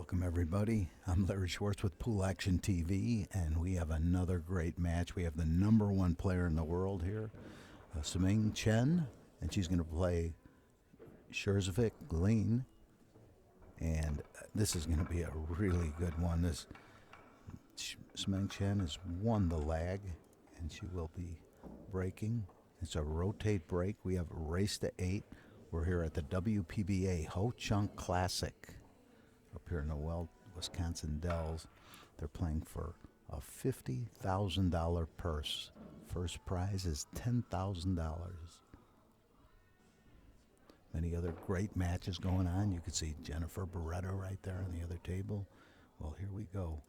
Welcome, everybody. I'm Larry Schwartz with Pool Action TV, and we have another great match. We have the number one player in the world here, Chen, and she's going to play Hjorsvik Lean, and this is going to be a really good one. This Chen has won the lag, and she will be breaking. It's a rotate break. We have a race to 8. We're here at the WPBA Ho-Chunk Classic up here in the Wisconsin Dells. They're playing for a $50,000 purse. First prize is $10,000. Many other great matches going on. You can see Jennifer Beretta right there on the other table. Well, here we go.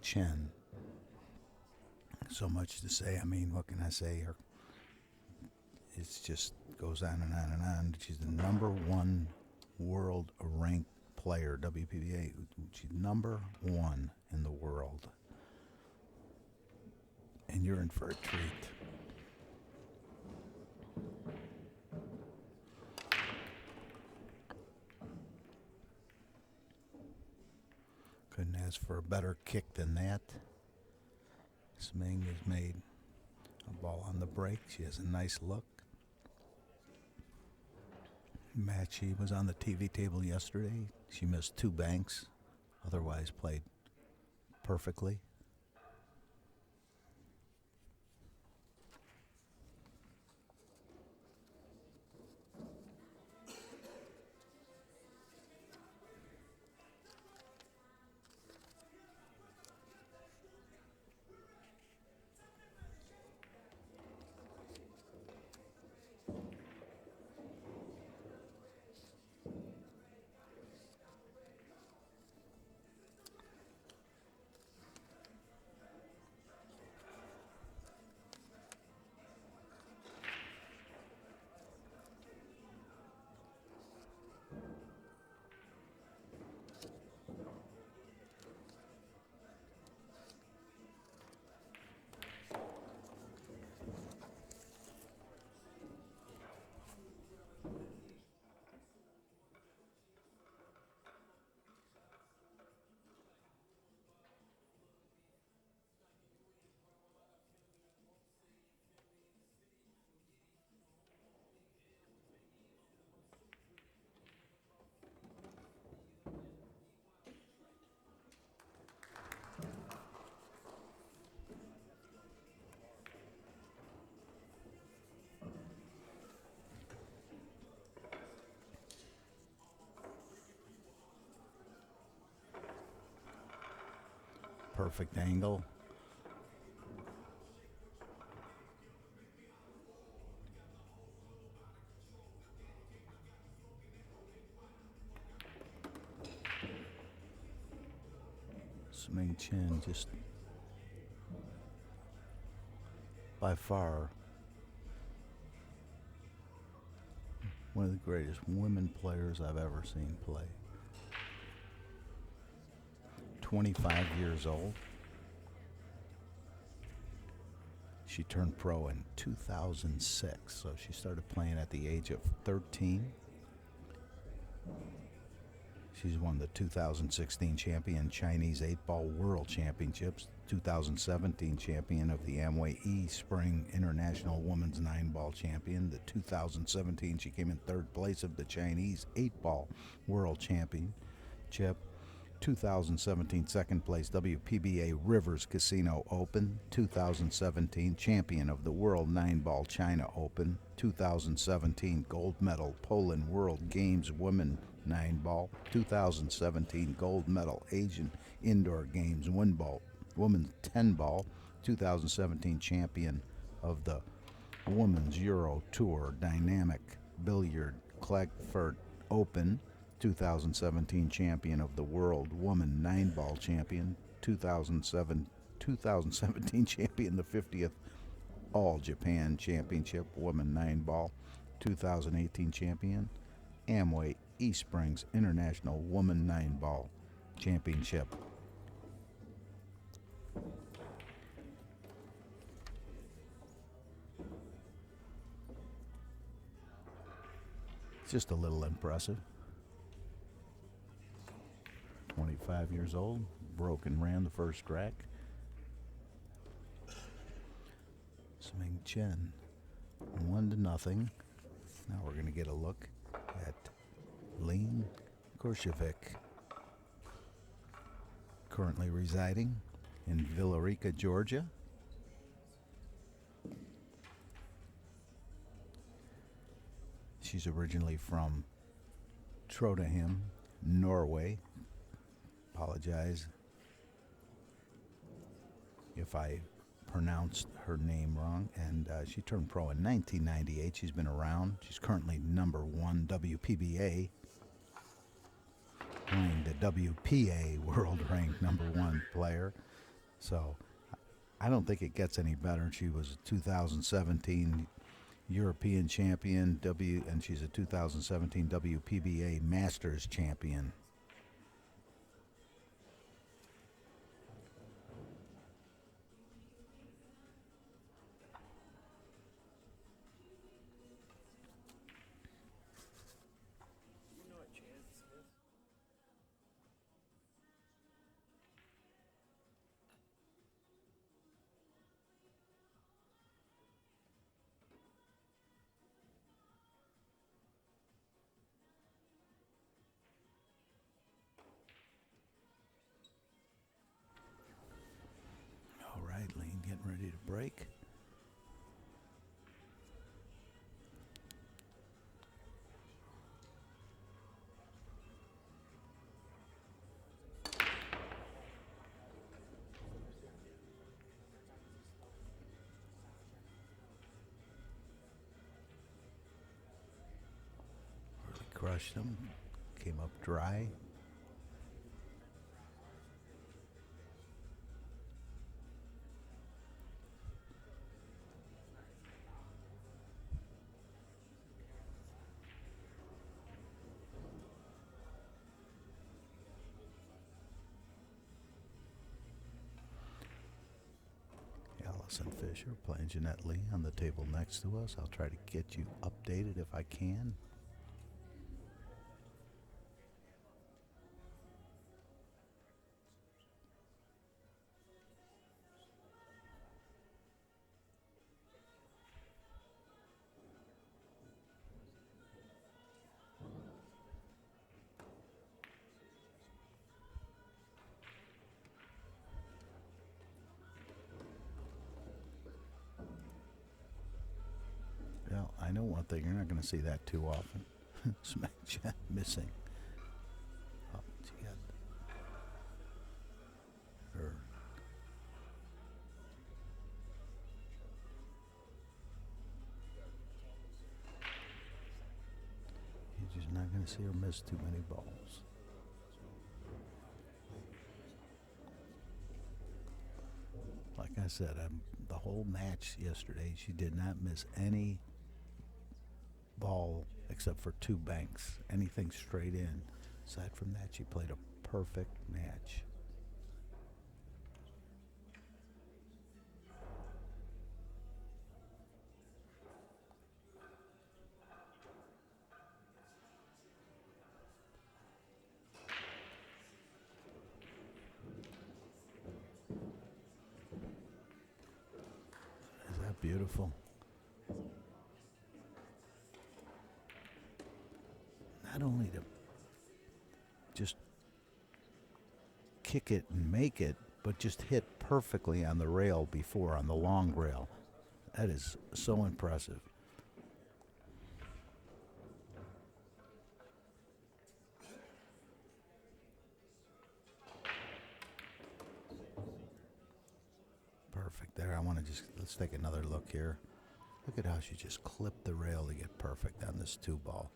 Chen. So much to say. I mean, what can I say? It just goes on and on and on. She's the number one world ranked player, WPBA. She's number one in the world. And you're in for a treat. Couldn't ask for a better kick than that. Sming has made a ball on the break. She has a nice look. Match, she was on the TV table yesterday. She missed 2 banks, otherwise played perfectly. Perfect angle. Chen just by far one of the greatest women players I've ever seen play. 25 years old. She turned pro in 2006, so she started playing at the age of 13. She's won the 2016 champion Chinese 8-Ball World Championships, 2017 champion of the Amway E-Spring International Women's 9-Ball champion. The 2017 she came in 3rd place of the Chinese 8-Ball World Championship. 2017 second place WPBA Rivers Casino Open. 2017 champion of the World 9-Ball China Open. 2017 gold medal Poland World Games Women 9-Ball. 2017 gold medal Asian Indoor Games Women's 10-Ball. 2017 champion of the Women's Euro Tour Dynamic Billiard Klagenfurt Open. 2017 champion of the World Woman 9-Ball Champion, 2017 champion, the 50th All Japan Championship Woman 9-Ball, 2018 champion, Amway East Springs International Woman 9-Ball Championship. It's just a little impressive. 25 years old, broke and ran the first rack. Sming Chen, 1-0. Now we're going to get a look at Hjorsvik, currently residing in Villarica, Georgia. She's originally from Trondheim, Norway. Apologize if I pronounced her name wrong. And she turned pro in 1998. She's been around. She's currently #1 WPBA, playing the WPA world ranked #1 player. So I don't think it gets any better. She was a 2017 European champion, and she's a 2017 WPBA Masters champion. All right, Lean getting ready to break. Really crushed him. Came up dry. Allison Fisher playing Jeanette Lee on the table next to us. I'll try to get you updated if I can. Well, I know one thing, you're not going to see that too often. Smack Chen missing. Oh, she got her. You're just not going to see her miss too many balls. Like I said, the whole match yesterday, she did not miss any ball except for 2 banks, anything straight in. Aside from that, she played a perfect match. Is that beautiful? Not only to just kick it and make it, but just hit perfectly on the rail before, on the long rail. That is so impressive. Perfect there. I want to let's take another look here. Look at how she just clipped the rail to get perfect on this 2-ball.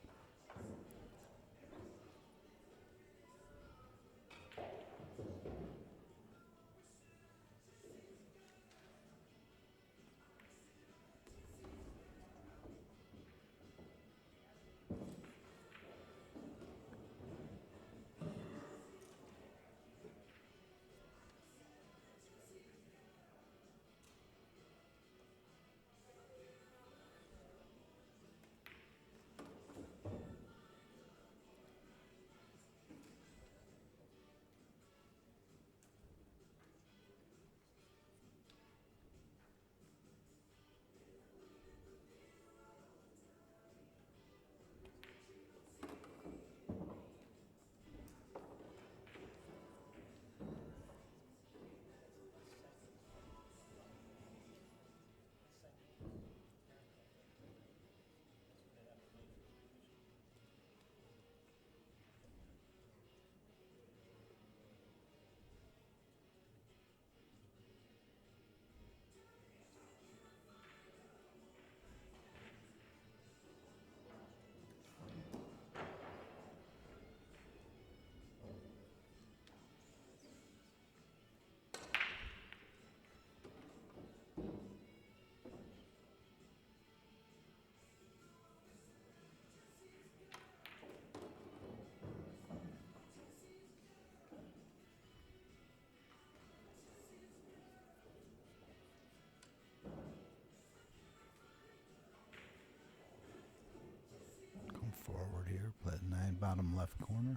bottom left corner.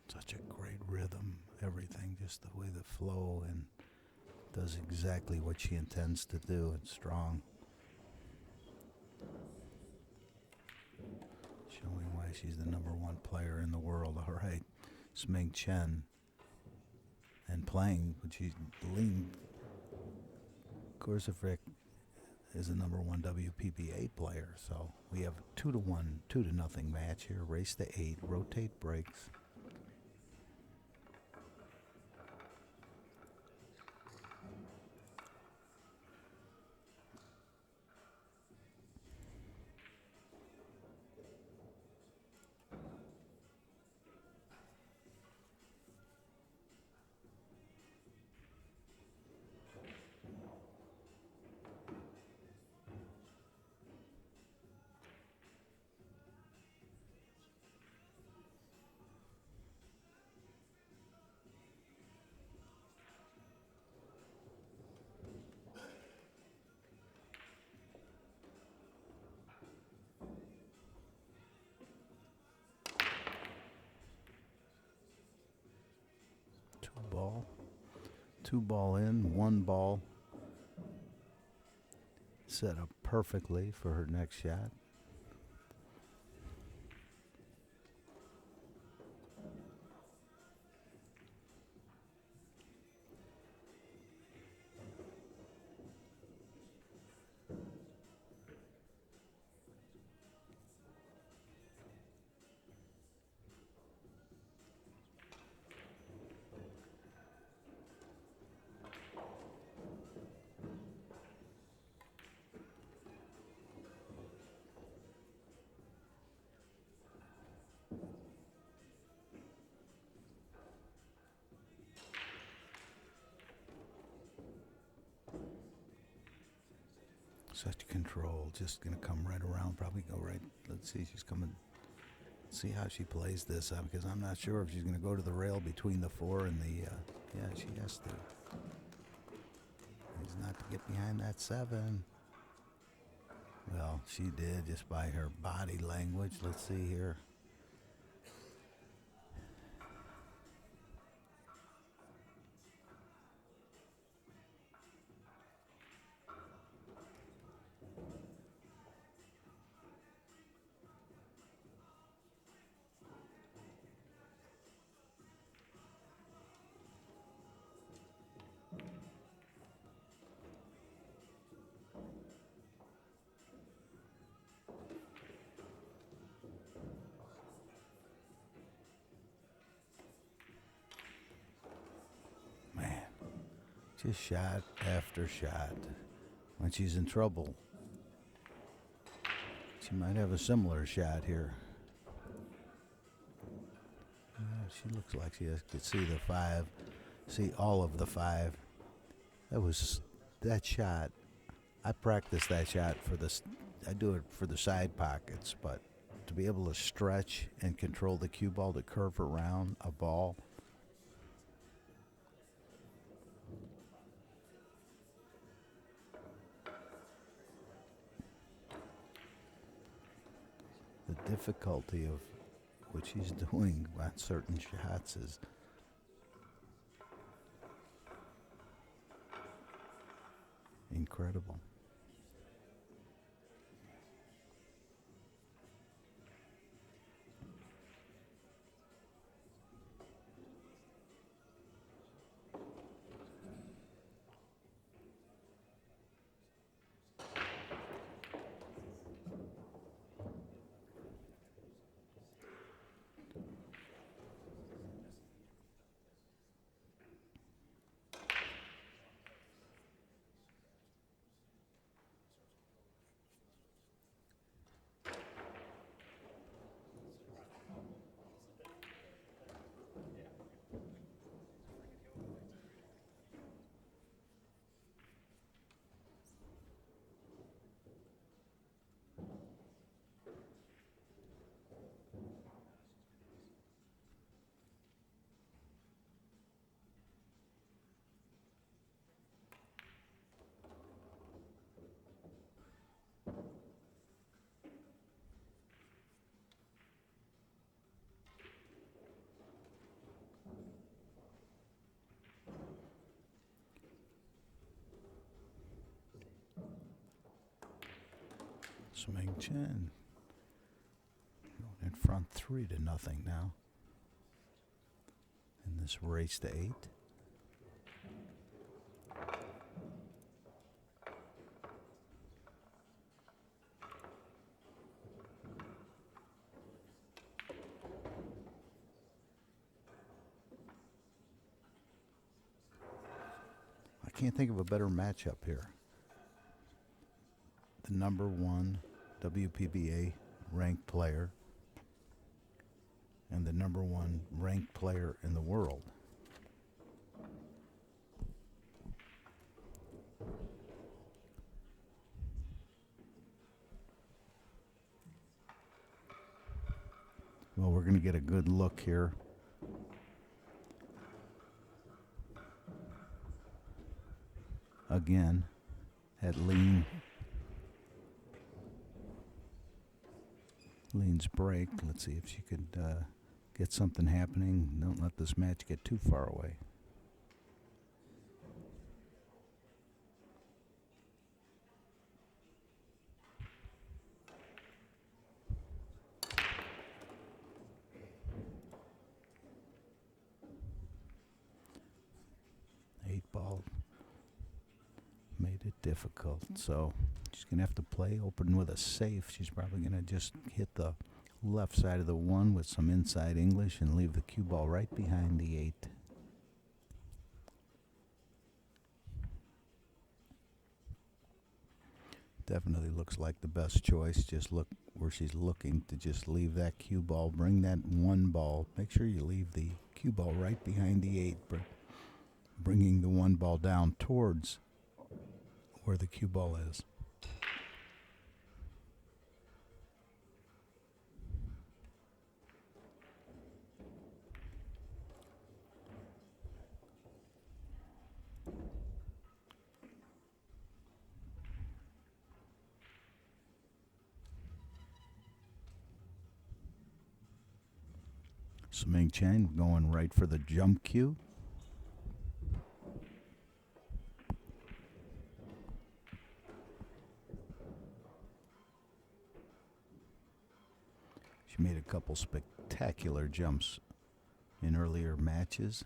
Such a great rhythm, everything, just the way the flow, and does exactly what she intends to do. It's strong. Showing why she's the #1 player in the world. All right, Sming Chen. And playing, but she's leaned. Hjorsvik is the #1 WPBA player, so we have 2-1, 2-0 match here. Race to 8, rotate breaks. Two ball in, 1 ball set up perfectly for her next shot. Such control, just going to come right around, probably go right. Let's see, she's coming. See how she plays this, because I'm not sure if she's going to go to the rail between the 4 and the, yeah, she has to. Needs not to get behind that 7. Well, she did just by her body language. Let's see here. Just shot after shot. When she's in trouble, she might have a similar shot here. She looks like she could see the 5, see all of the 5. That shot. I practice that shot I do it for the side pockets, but to be able to stretch and control the cue ball to curve around a ball. The difficulty of what she's doing on certain shots is incredible. Chen in front 3-0 now in this race to 8. I can't think of a better matchup here. The number 1 WPBA ranked player and the number 1 ranked player in the world. Well, we're going to get a good look here. Again, at Lean's break. Let's see if she could get something happening. Don't let this match get too far away. Ball made it difficult, so she's going to have to play open with a safe. She's probably going to just hit the left side of the 1 with some inside English and leave the cue ball right behind the 8. Definitely looks like the best choice. Just look where she's looking to just leave that cue ball, bring that 1 ball. Make sure you leave the cue ball right behind the 8. Bringing the 1 ball down towards where the cue ball is. Chen going right for the jump cue. She made a couple spectacular jumps in earlier matches.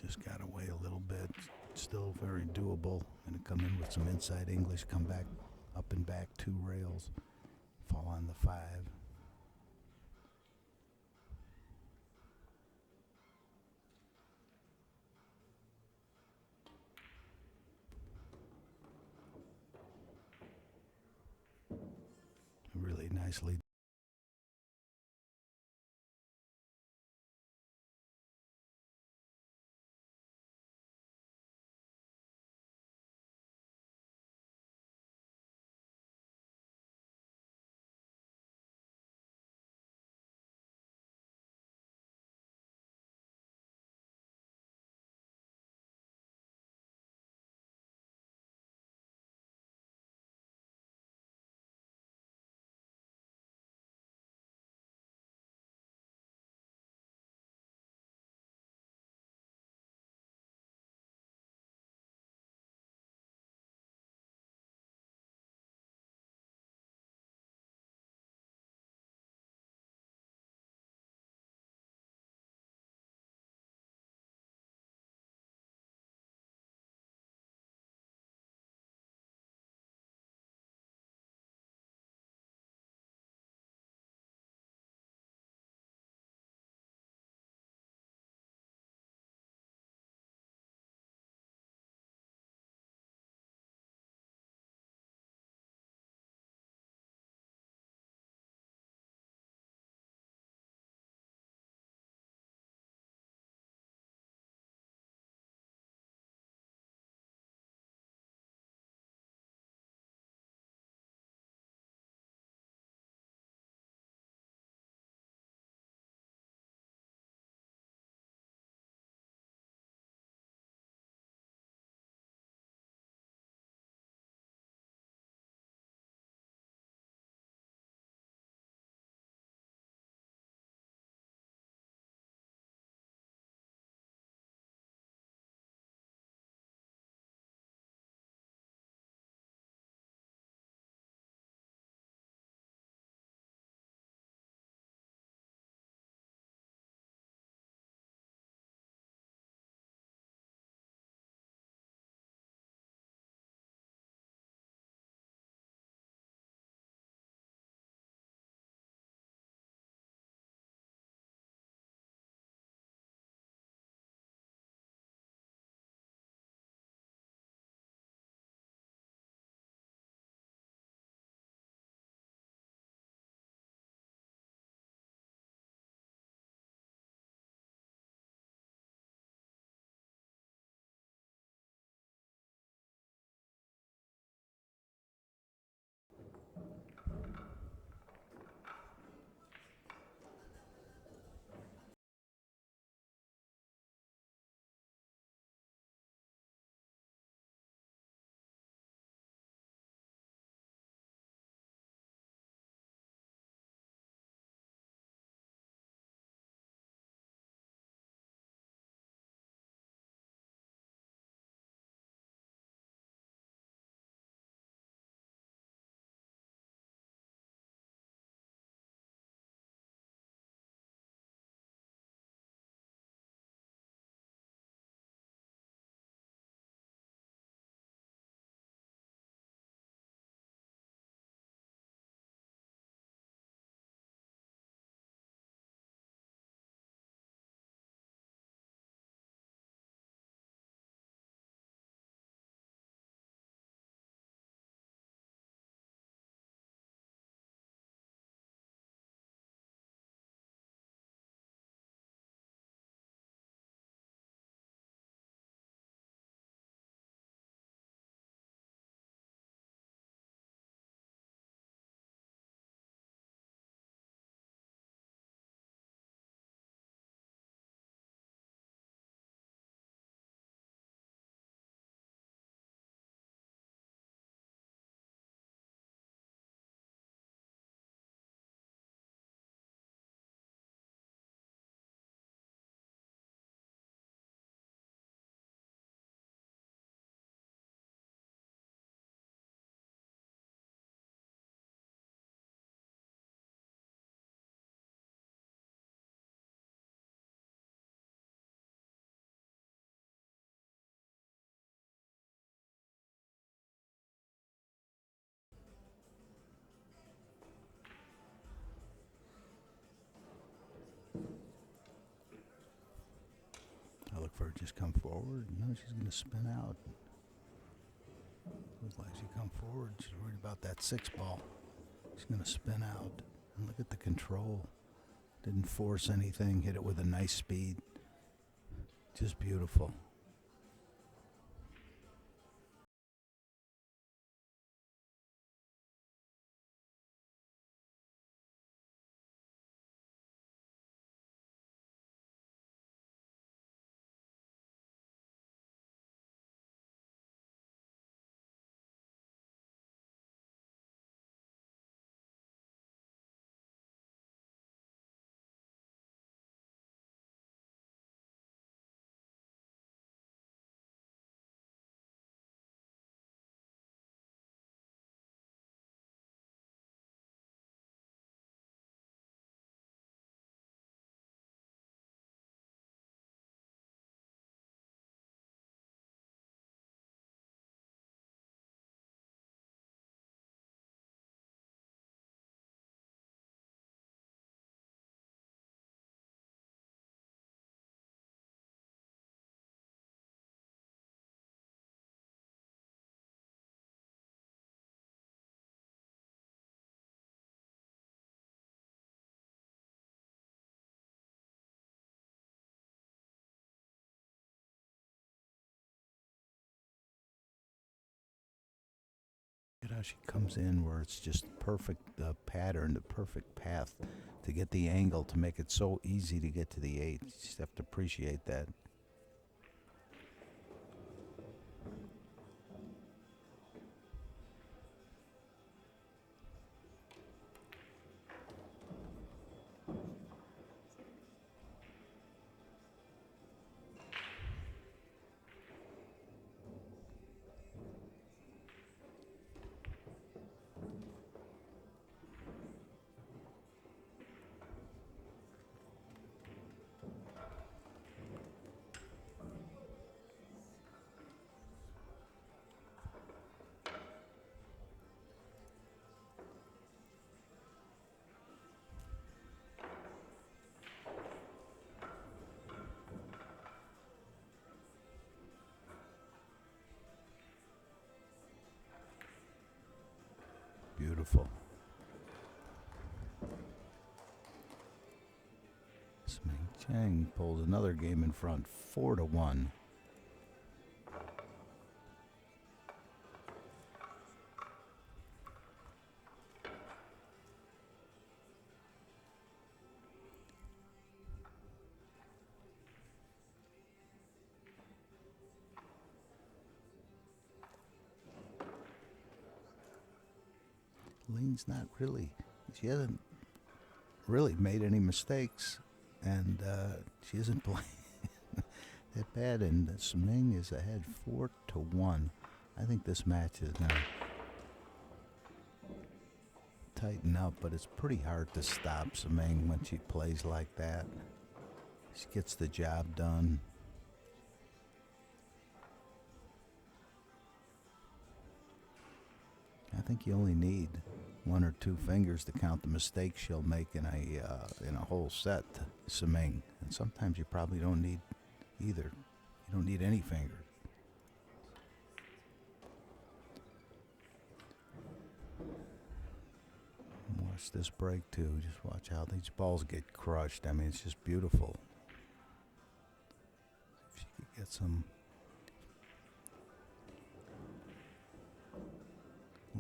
Just got away a little bit. Still very doable. Going to come in with some inside English, come back up and back 2 rails, fall on the 5. Really nicely just come forward. No, she's going to spin out. Looks like she come forward. She's worried about that 6-ball. She's going to spin out. And look at the control. Didn't force anything. Hit it with a nice speed. Just beautiful. Look at how she comes in where it's just perfect pattern, the perfect path to get the angle to make it so easy to get to the 8. You just have to appreciate that. Beautiful. Chen pulls another game in front, 4-1. Lean's not really, she hasn't really made any mistakes, and she isn't playing that bad, and Sming is ahead 4-1. I think this match is going to tighten up, but it's pretty hard to stop Sming when she plays like that. She gets the job done. I think you only need 1 or 2 fingers to count the mistakes she'll make in a whole set, Sming. And sometimes you probably don't need either. You don't need any fingers. Watch this break too. Just watch how these balls get crushed. I mean, it's just beautiful. If she could get some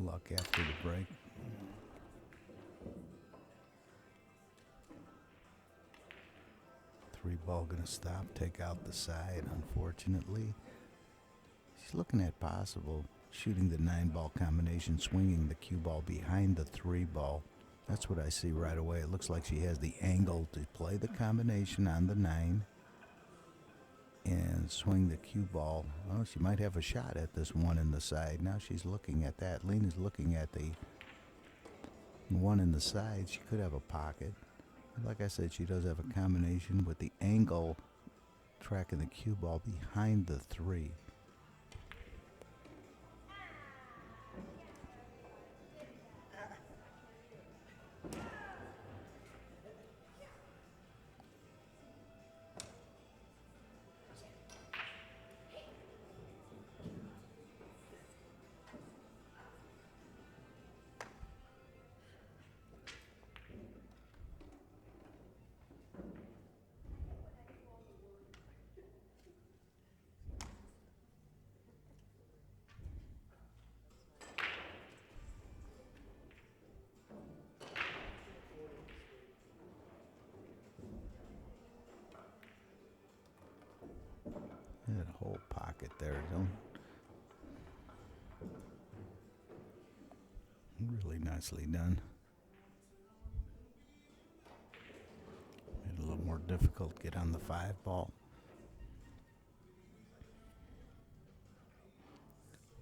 luck after the break. Three ball gonna stop, take out the side, unfortunately. She's looking at possible shooting the 9-ball combination, swinging the cue ball behind the 3-ball. That's what I see right away. It looks like she has the angle to play the combination on the 9 and swing the cue ball. Well, she might have a shot at this 1 in the side. Now she's looking at that. Lena's looking at the 1 in the side. She could have a pocket. Like I said, she does have a combination with the angle tracking the cue ball behind the 3. pocket there. Really nicely done. Made it a little more difficult to get on the 5 ball.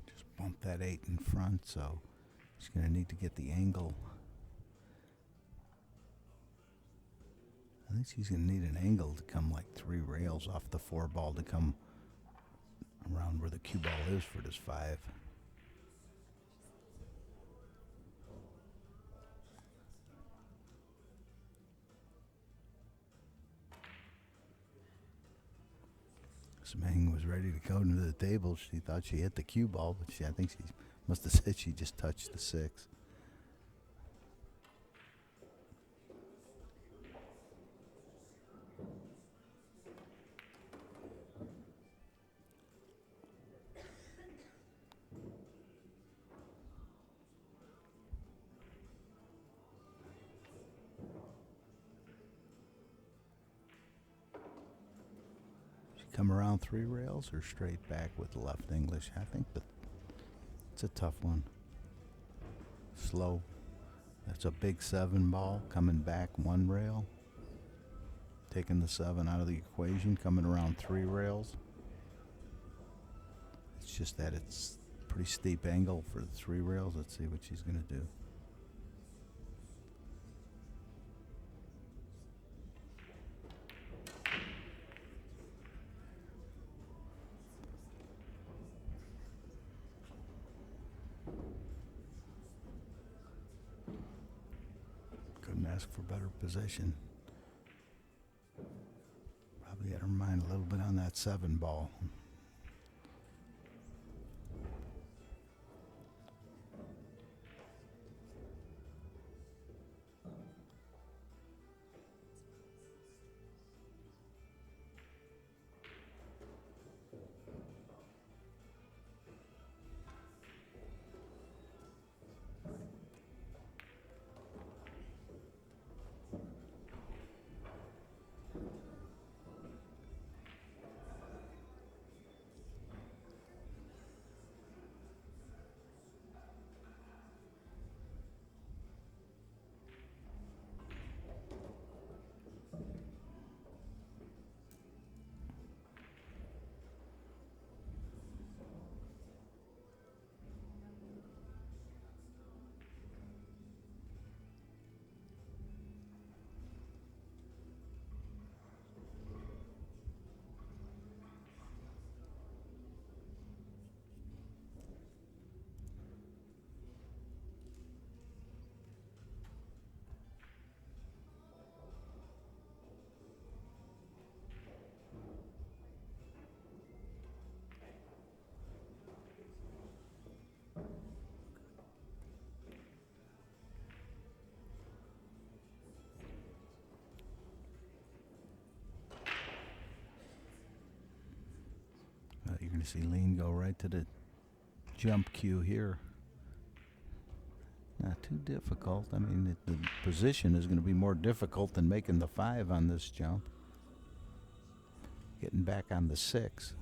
Just bump that 8 in front, so she's going to need to get the angle. I think she's going to need an angle to come like 3 rails off the 4 ball to come around where the cue ball is for this 5. Smang was ready to go to the table. She thought she hit the cue ball, but I think she must have said she just touched the 6. Come around 3 rails or straight back with the left English? I think it's a tough one. Slow. That's a big 7 ball coming back 1 rail. Taking the 7 out of the equation, coming around 3 rails. It's just that it's a pretty steep angle for the 3 rails. Let's see what she's going to do. Ask for better position. Probably had her mind a little bit on that 7 ball. You're going to see Lean go right to the jump cue here. Not too difficult. I mean, the position is going to be more difficult than making the 5 on this jump. Getting back on the 6.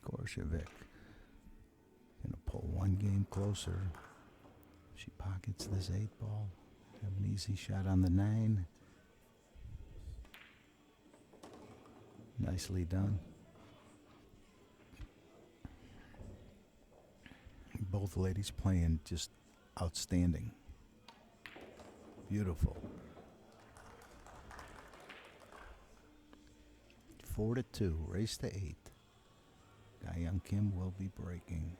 Hjorsvik gonna pull one game closer. She pockets this 8-ball. Have an easy shot on the 9. Nicely done. Both ladies playing just outstanding. Beautiful. 4-2, race to 8. Ga Young Kim will be breaking.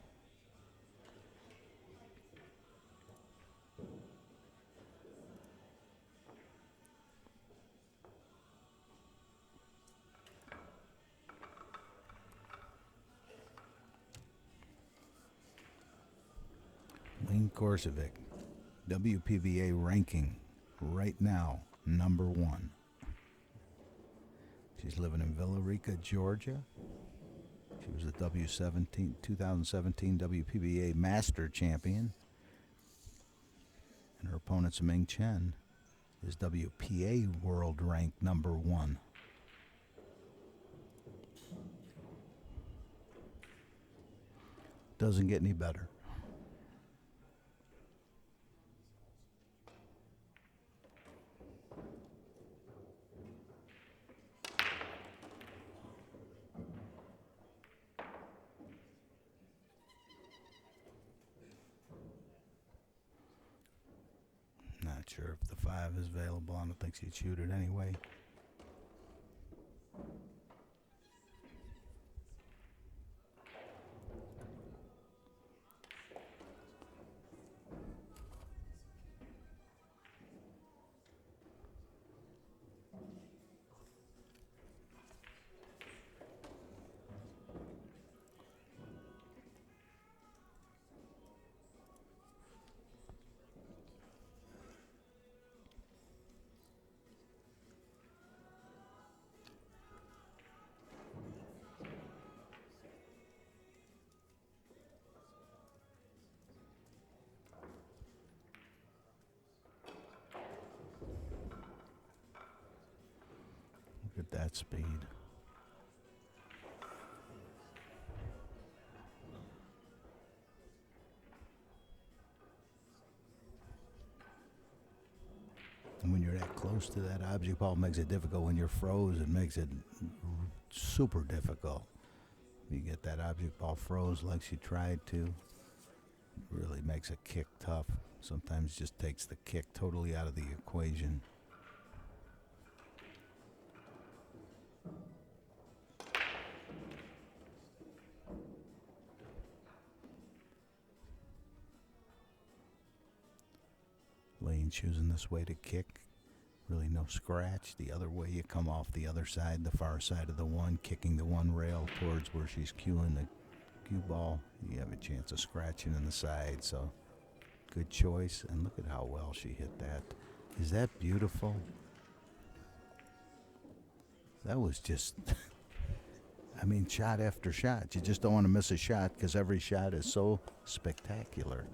Hjorsvik, WPBA ranking right now, number 1. She's living in Villarica, Georgia. She was the 2017 WPBA Master Champion. And her opponent, Chen, is WPA World Rank number 1. Doesn't get any better. Not sure if the 5 is available. I don't think she'd shoot it anyway. Look at that speed. And when you're that close to that object ball, it makes it difficult. When you're froze, it makes it super difficult. You get that object ball froze like she tried to, it really makes a kick tough. Sometimes just takes the kick totally out of the equation. Lane choosing this way to kick. Really no scratch. The other way, you come off the other side, the far side of the 1, kicking the 1 rail towards where she's cueing the cue ball. You have a chance of scratching in the side, so good choice. And look at how well she hit that. Is that beautiful? That was just, I mean, shot after shot. You just don't want to miss a shot because every shot is so spectacular.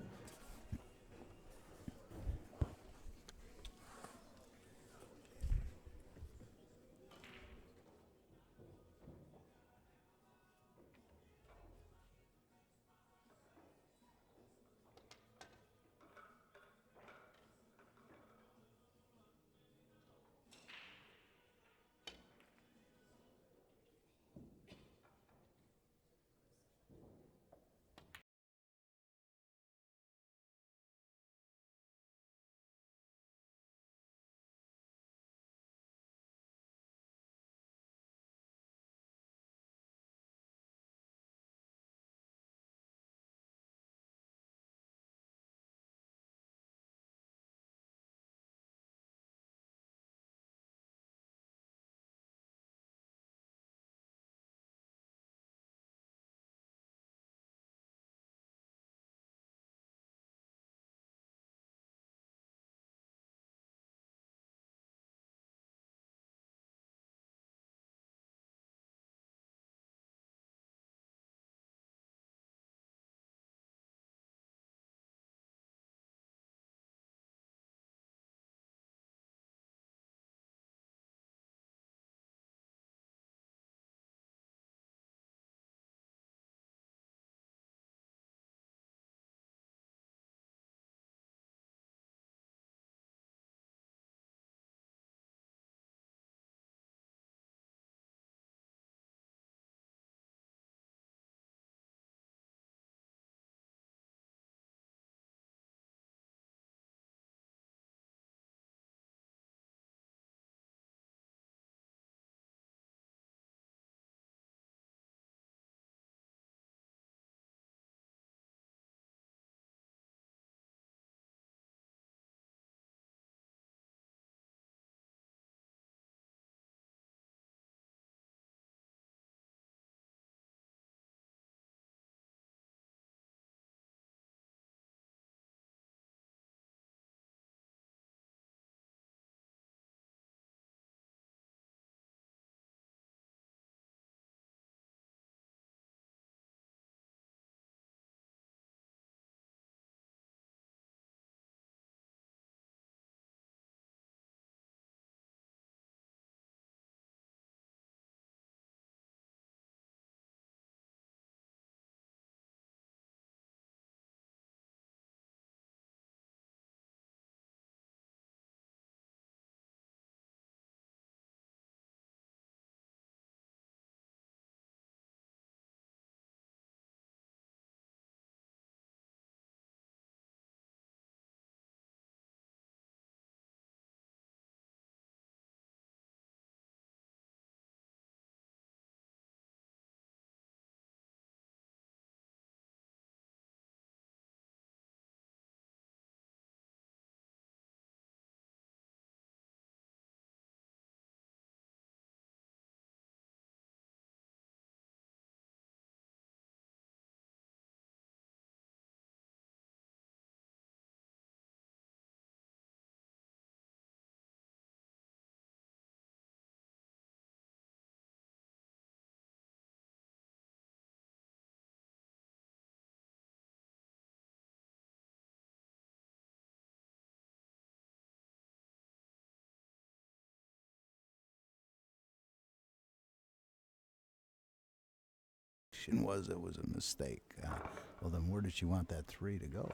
reaction was it was a mistake. Well, then where did she want that 3 to go?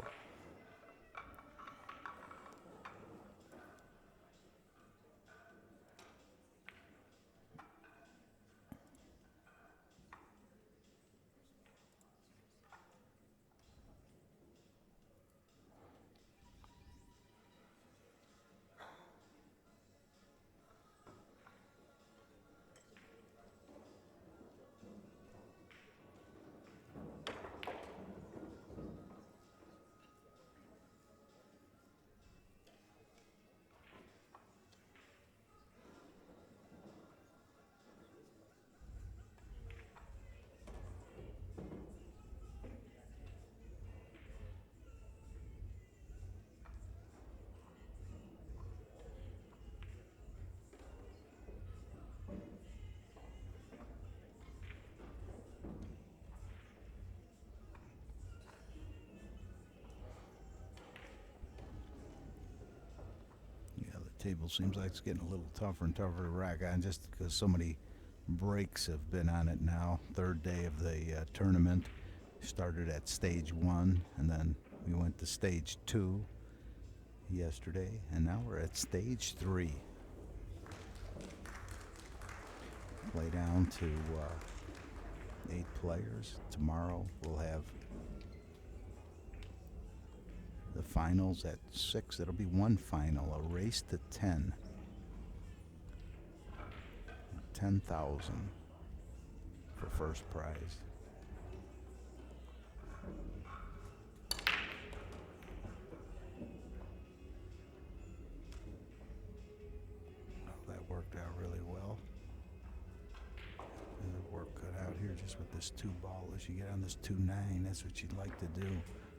Table seems like it's getting a little tougher and tougher to rack on just because so many breaks have been on it now. Third day of the tournament. Started at stage 1 and then we went to stage 2 yesterday and now we're at stage 3. Play down to 8 players. Tomorrow we'll have the finals at 6. It'll be one final, a race to 10. 10,000 for first prize. Oh, that worked out really well. And the work cut out here just with this 2 ball. As you get on this 2-9, that's what you'd like to do.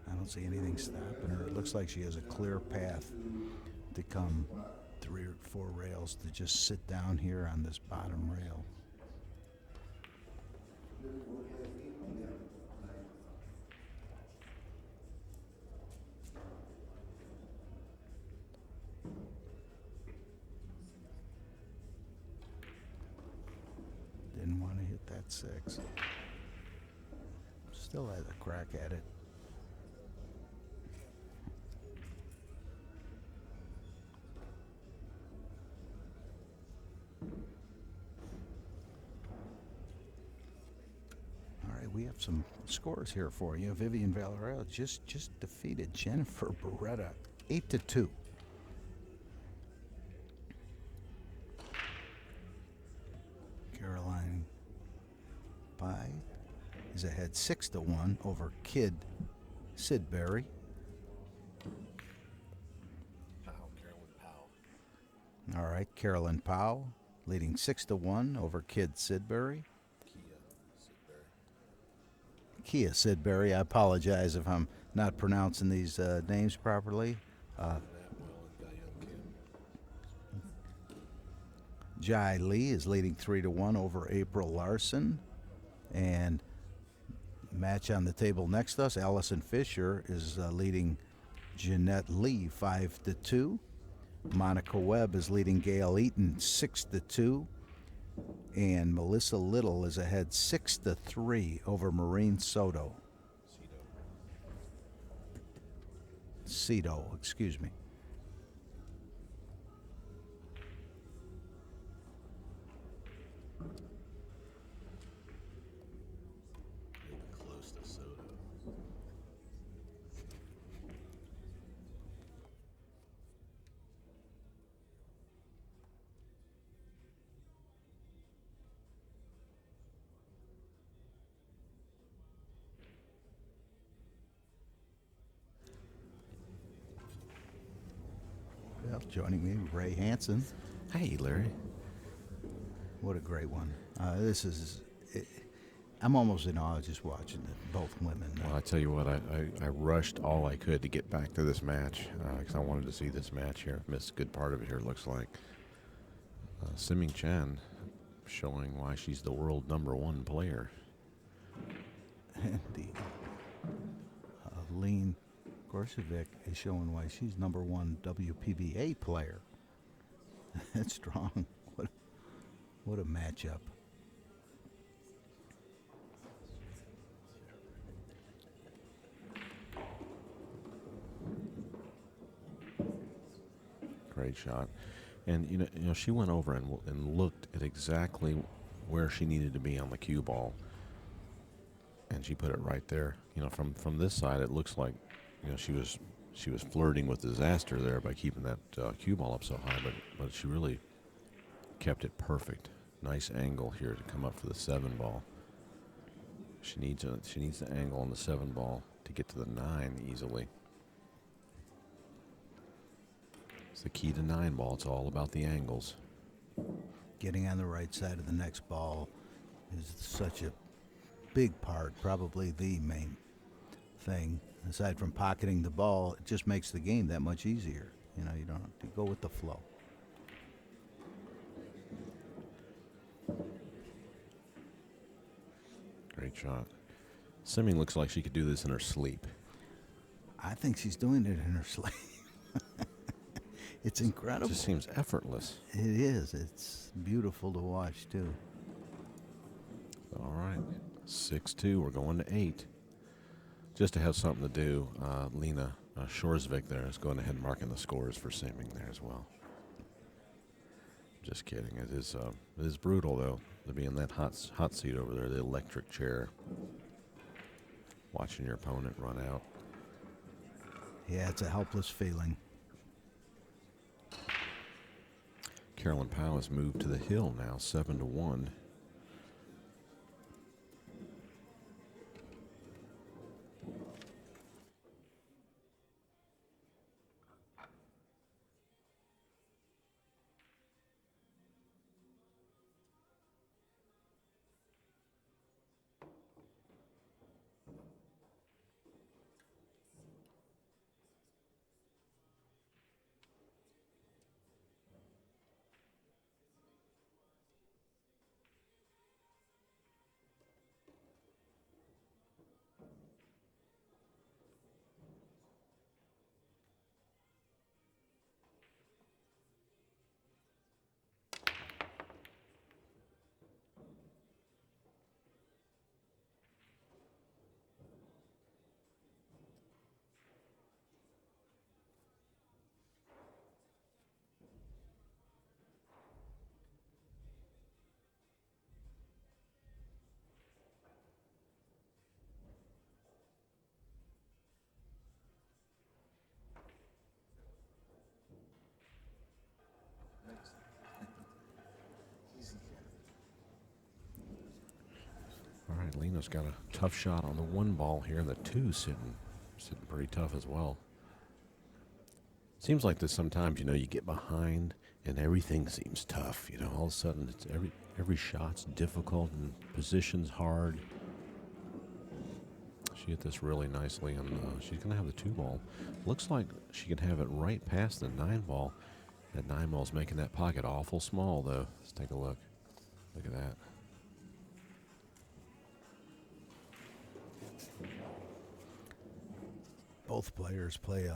I don't see anything stopping her. It looks like she has a clear path to come 3 or 4 rails to just sit down here on this bottom rail. Didn't want to hit that 6. Still had a crack at it. We have some scores here for you. Vivian Villarreal just defeated Jennifer Beretta 8-2. Caroline Pye is ahead 6-1 over Kid Sidbury. All right, Carolyn Powell leading 6-1 over Kid Sidbury. Kia Sidbury. I apologize if I'm not pronouncing these names properly. Jai Lee is leading 3-1 over April Larson. And match on the table next to us, Allison Fisher is leading Jeanette Lee 5-2. Monica Webb is leading Gail Eaton 6-2. And Melissa Little is ahead 6-3 over Maureen Soto. Cito, excuse me. Close to Soto. Well, joining me, Ray Hansen. Hey, Larry. What a great one. I'm almost in awe just watching both women. Well, I tell you what, I rushed all I could to get back to this match because I wanted to see this match here. Missed a good part of it here, it looks like. Siming Chen showing why she's the world #1 player. And the Lean Hjorsvik is showing why she's #1 WPBA player. That's strong. What a matchup. Great shot. And she went over and looked at exactly where she needed to be on the cue ball, and she put it right there. From this side, it looks like she was flirting with disaster there by keeping that cue ball up so high, but she really kept it perfect. Nice angle here to come up for the 7 ball. She needs the angle on the 7 ball to get to the 9 easily. It's the key to 9 ball. It's all about the angles. Getting on the right side of the next ball is such a big part, probably the main thing. Aside from pocketing the ball, it just makes the game that much easier. You don't have to go with the flow. Great shot. Simming looks like she could do this in her sleep. I think she's doing it in her sleep. It's incredible. It just seems effortless. It is. It's beautiful to watch, too. All right. 6-2. We're going to 8. Just to have something to do, Lena Hjorsvik there is going ahead and marking the scores for Simming there as well. Just kidding. It is brutal, though, to be in that hot seat over there, the electric chair, watching your opponent run out. Yeah, it's a helpless feeling. Carolyn Powell has moved to the hill now, 7-1. All right, Lena's got a tough shot on the 1 ball here, and the 2 sitting pretty tough as well. Seems like this sometimes, you get behind and everything seems tough. All of a sudden it's every shot's difficult and position's hard. She hit this really nicely, and she's going to have the 2 ball. Looks like she can have it right past the 9 ball. That 9 ball's making that pocket awful small, though. Let's take a look. Look at that. Both players play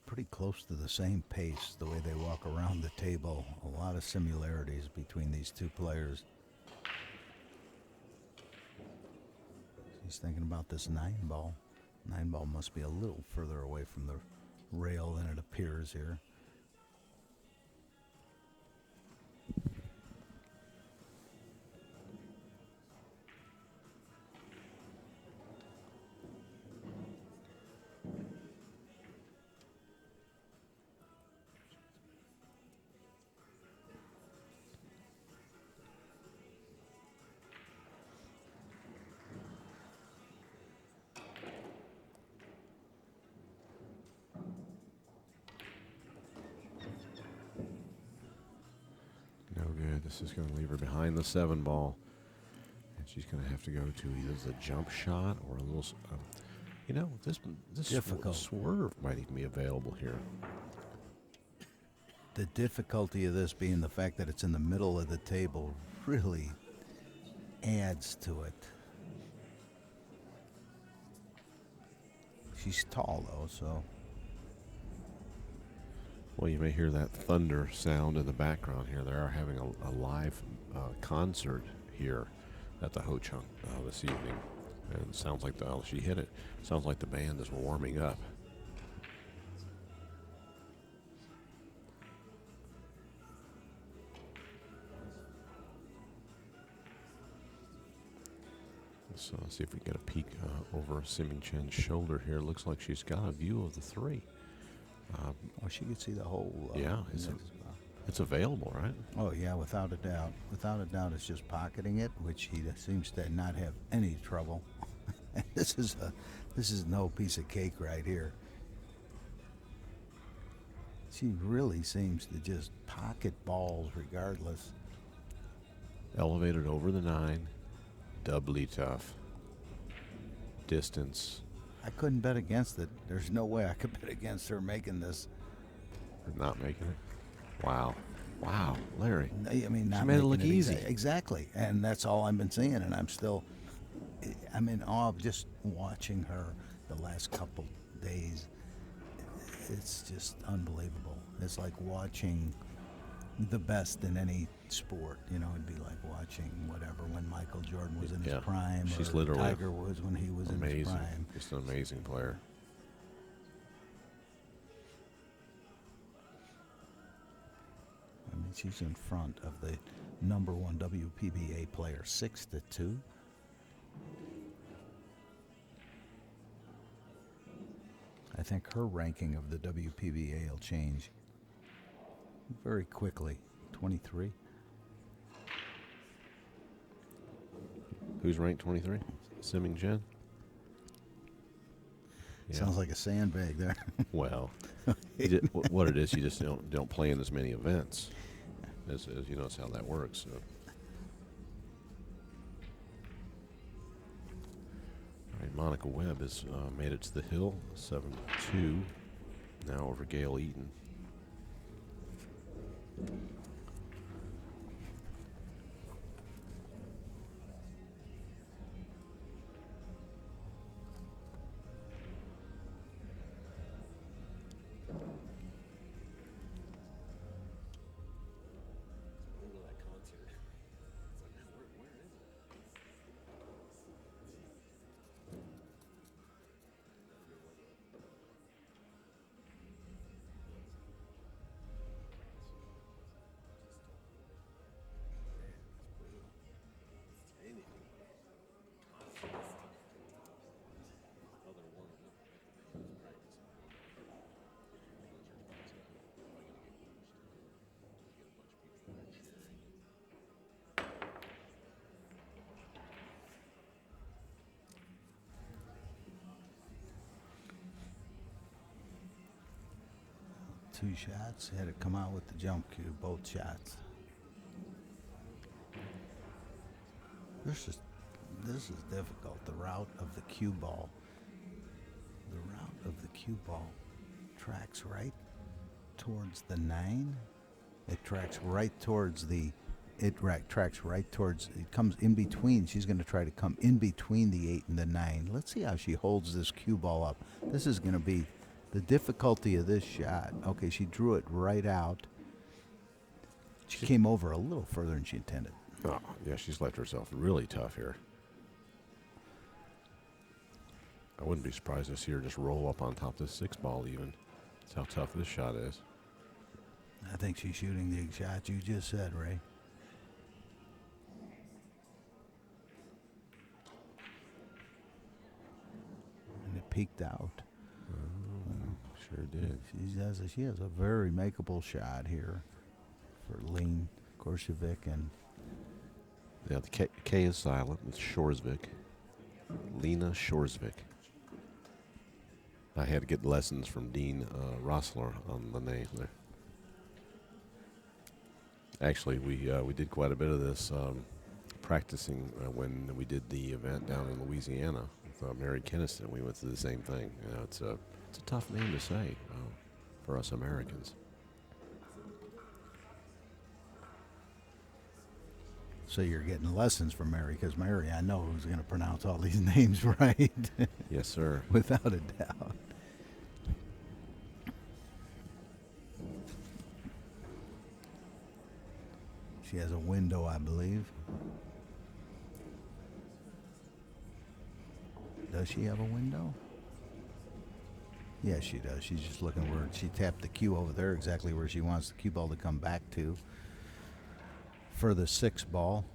pretty close to the same pace, the way they walk around the table. A lot of similarities between these 2 players. She's thinking about this 9 ball. 9 ball must be a little further away from the rail than it appears here. This is going to leave her behind the 7 ball. And she's going to have to go to either the jump shot or a little, this difficult swerve might even be available here. The difficulty of this being the fact that it's in the middle of the table really adds to it. She's tall, though, so... Well, you may hear that thunder sound in the background here. They are having a live concert here at the Ho-Chunk this evening. And it sounds like she hit it. Sounds like the band is warming up. So let's see if we can get a peek over Siming Chen's shoulder here. Looks like she's got a view of the three. Oh, she could see the whole. Yeah, it's available, right? Oh yeah, without a doubt. Without a doubt, it's just pocketing it, which he seems to not have any trouble. This is no piece of cake right here. She really seems to just pocket balls regardless. Elevated over the 9, doubly tough. Distance. I couldn't bet against it. There's no way I could bet against her making this. Or not making it. Wow. Wow, Larry. I mean, not she made it making look easy. Exactly. And that's all I've been seeing, and I'm in awe of just watching her the last couple days. It's just unbelievable. It's like watching the best in any sport. You know, it'd be like watching whatever when Michael Jordan was in his prime, she's or literally Tiger was when he was in his prime. Just an amazing player. I mean, she's in front of the number 1 WPBA player, 6-2. I think her ranking of the WPBA will change very quickly. 23. Who's ranked 23? Siming Chen? Yeah. Sounds like a sandbag there. Well, what it is, you just don't play in as many events. As you know, it's how that works. So. All right, Monica Webb has made it to the hill, 7-2, now over Gail Eaton. Two shots. Had to come out with the jump cue, both shots. This is difficult. The route of the cue ball. The route of the cue ball tracks right towards the 9. It tracks right towards the. It tracks right towards. It comes in between. She's going to try to come in between the 8 and the 9. Let's see how she holds this cue ball up. This is going to be the difficulty of this shot. Okay, she drew it right out. She came over a little further than she intended. Oh, yeah, she's left herself really tough here. I wouldn't be surprised to see her just roll up on top of the 6 ball even. That's how tough this shot is. I think she's shooting the shot you just said, Ray. And it peaked out. Sure did. She has a very makeable shot here for Lean Hjorsvik and. Yeah, the K is silent. It's Hjorsvik. Lena Hjorsvik. I had to get lessons from Dean Rossler on the name there. Actually, we did quite a bit of this practicing when we did the event down in Louisiana with Mary Kenniston. We went through the same thing. You know, it's a tough name to say for us Americans. So you're getting lessons from Mary, because Mary, I know who's going to pronounce all these names right. Yes, sir. Without a doubt. She has a window, I believe. Does she have a window? Yes, she does. She's just looking where she tapped the cue over there, exactly where she wants the cue ball to come back to for the 6 ball.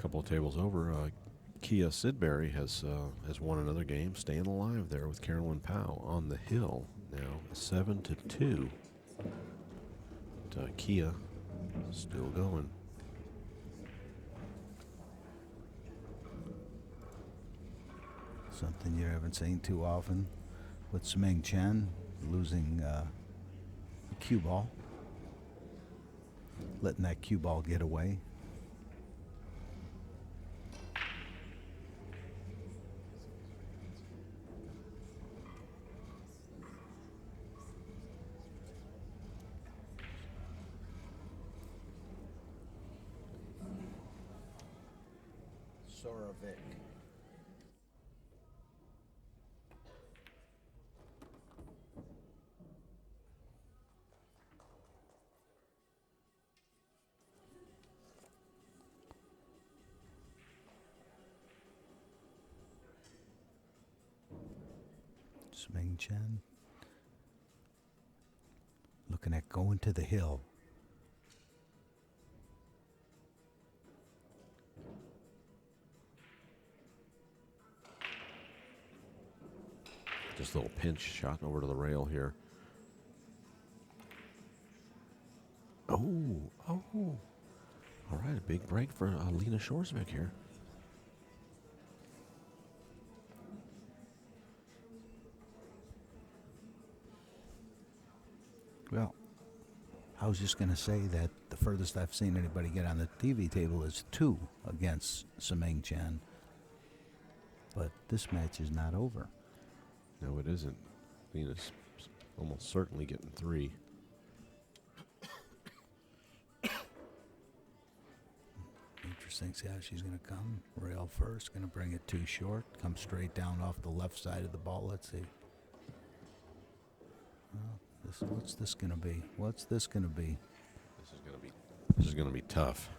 couple of tables over, Kia Sidbury has won another game, staying alive there with Carolyn Powell on the hill now, 7-2. But, Kia still going. Something you haven't seen too often with Siming Chen losing the cue ball, letting that cue ball get away. Hjorsvik. Siming Chen looking at going to the hill. Just a little pinch shot over to the rail here. Oh. All right, a big break for Lena Hjorsvik here. Well, I was just going to say that the furthest I've seen anybody get on the TV table is 2 against Siming Chen. But this match is not over. No, it isn't. Lena's almost certainly getting 3. Interesting. See how she's going to come. Rail first, going to bring it too short. Come straight down off the left side of the ball. Let's see. What's this going to be? What's this going to be? This is going to be tough.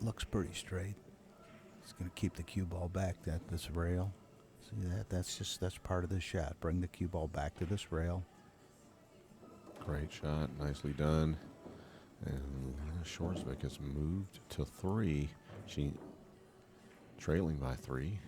Looks pretty straight. It's going to keep the cue ball back at this rail. See that? That's part of the shot. Bring the cue ball back to this rail. Great shot, nicely done. And Hjorsvik has moved to 3. She trailing by 3.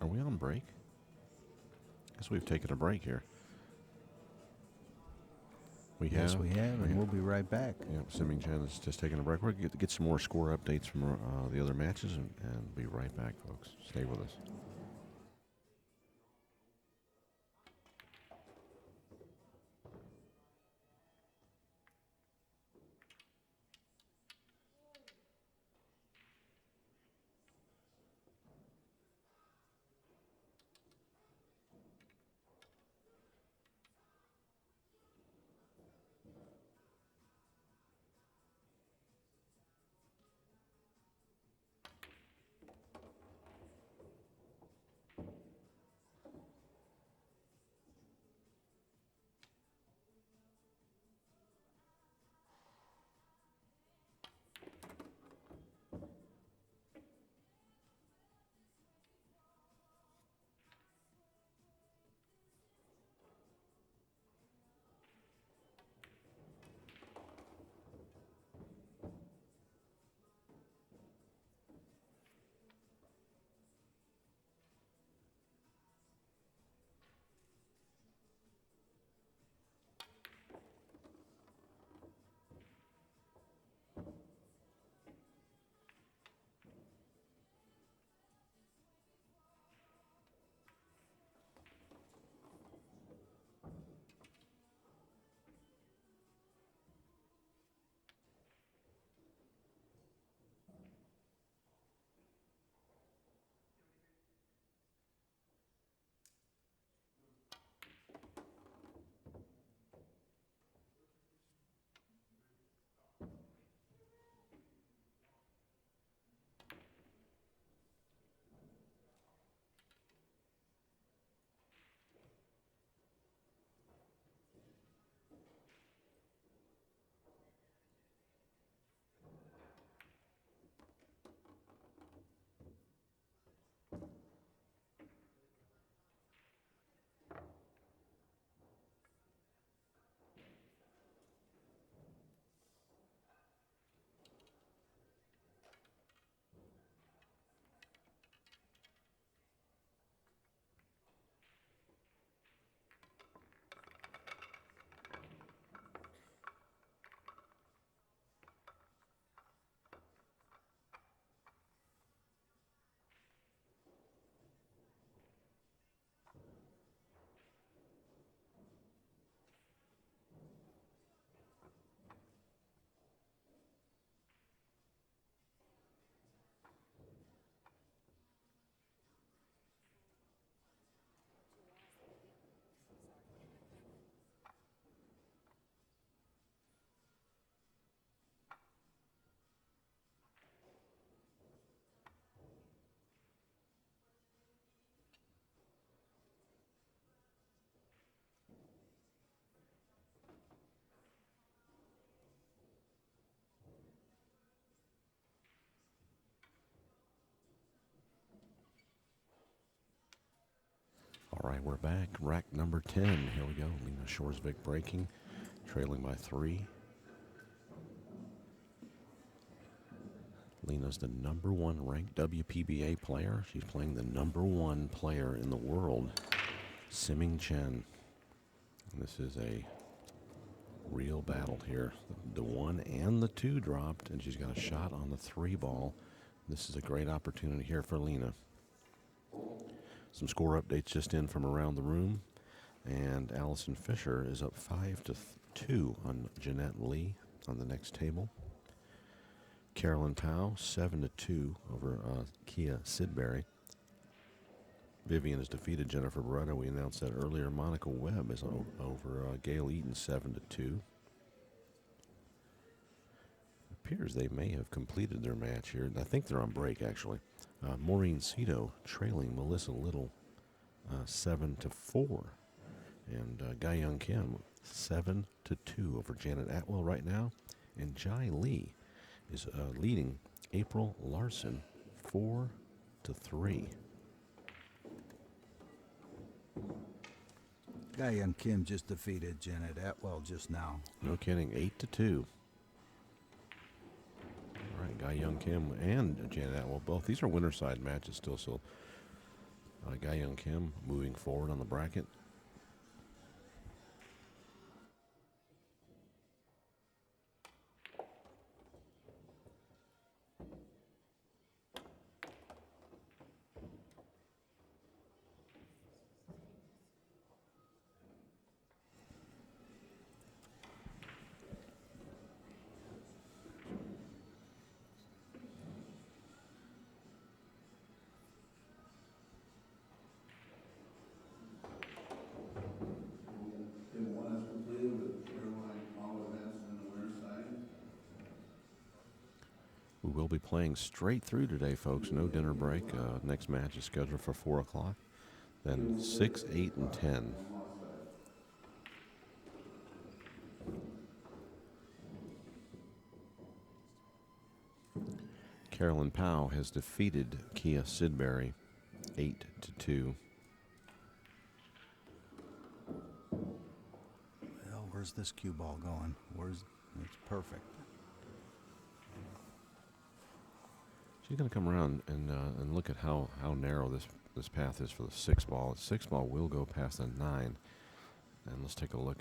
Are we on break? Guess we've taken a break here. Yes, we have, and we'll be right back. Yep, Siming Chen is just taking a break. We're going to get some more score updates from the other matches and be right back, folks. Stay with us. right, we're back. Rack number 10. Here we go. Lena Hjorsvik breaking, trailing by 3. Lena's the number 1 ranked WPBA player. She's playing the number 1 player in the world, Chen. And this is a real battle here. The 1 and the 2 dropped, and she's got a shot on the 3 ball. This is a great opportunity here for Lena. Some score updates just in from around the room. And Allison Fisher is up 5-2 on Jeanette Lee on the next table. Carolyn Powell, 7-2 over Kia Sidbury. Vivian has defeated Jennifer Beretta. We announced that earlier. Monica Webb is over Gail Eaton, 7-2. Appears they may have completed their match here. I think they're on break, actually. Maureen Cito trailing Melissa Little, 7-4. And Guy Young Kim, 7-2 over Janet Atwell right now. And Jai Lee is leading April Larson, 4-3. Guy Young Kim just defeated Janet Atwell just now. No kidding, 8-2. All right, Guy Young Kim and Janet Atwell both. These are winner side matches still, so Guy Young Kim moving forward on the bracket. We will be playing straight through today, folks. No dinner break. Next match is scheduled for 4 o'clock. Then 6, 8, and 10. Carolyn Powell has defeated Kia Sidbury, 8-2. Well, where's this cue ball going? It's perfect. She's going to come around and look at how narrow this path is for the 6 ball. The 6 ball will go past the 9. And let's take a look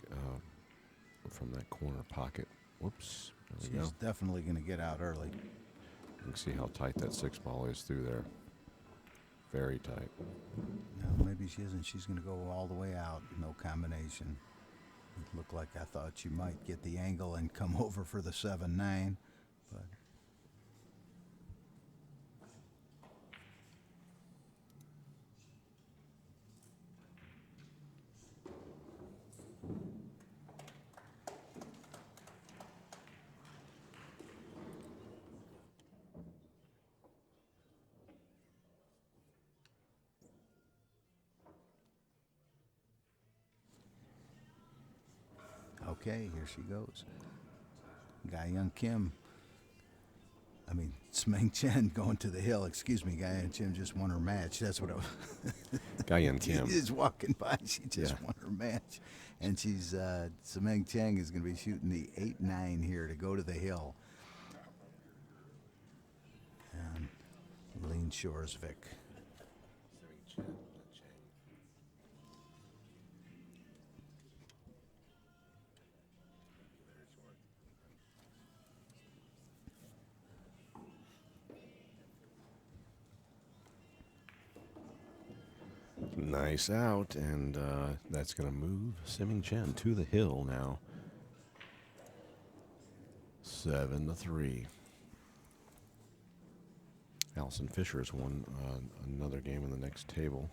from that corner pocket. Whoops. There we She's go. definitely going to get out early. You can see how tight that 6 ball is through there. Very tight. No, maybe she isn't. She's going to go all the way out. No combination. It looked like I thought she might get the angle and come over for the 7-9. But okay, here she goes. Guy Young Kim. Smeng Chen going to the hill. Excuse me, Guy Young Kim just won her match. That's what I was. Guy Young Kim. She is walking by. She just won her match. And she's, Smeng Chen is going to be shooting the 8-9 here to go to the hill. And Lena Hjorsvik. Nice out, and that's going to move Siming Chen to the hill now. 7-3. Allison Fisher has won another game in the next table.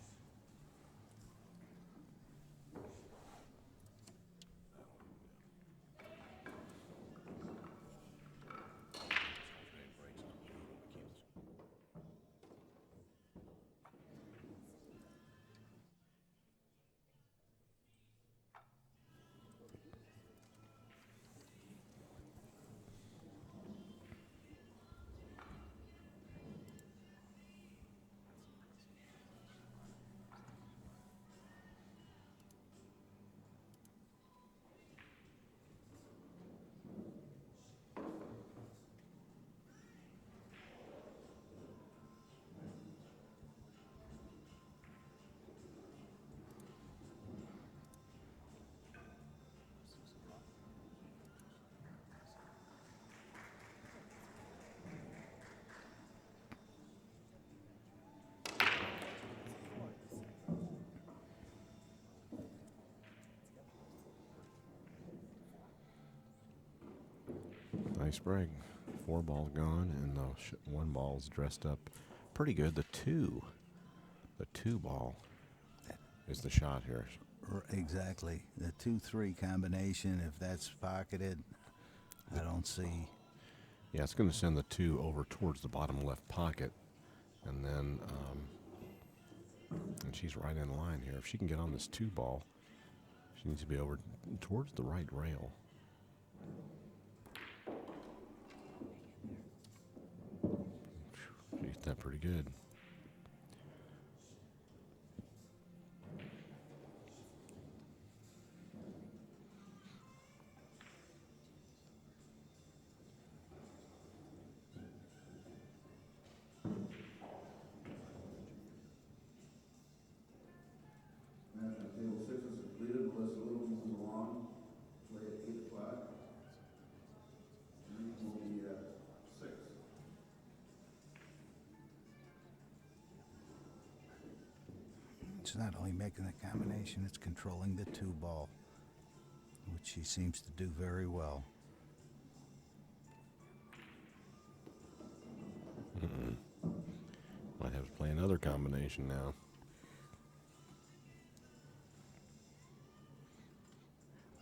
Nice break. 4 balls gone, and the 1 ball's dressed up pretty good. The two ball is the shot here. Exactly. The 2-3 combination, if that's pocketed, I don't see. Yeah, it's going to send the 2 over towards the bottom left pocket, and then and she's right in line here. If she can get on this 2 ball, she needs to be over towards the right rail. She hit that pretty good. Table 6 is completed. Melissa Little moves along. Play at 8 o'clock. And will be at 6. It's not only making the combination, it's controlling the 2 ball, which she seems to do very well. Might have to play another combination now.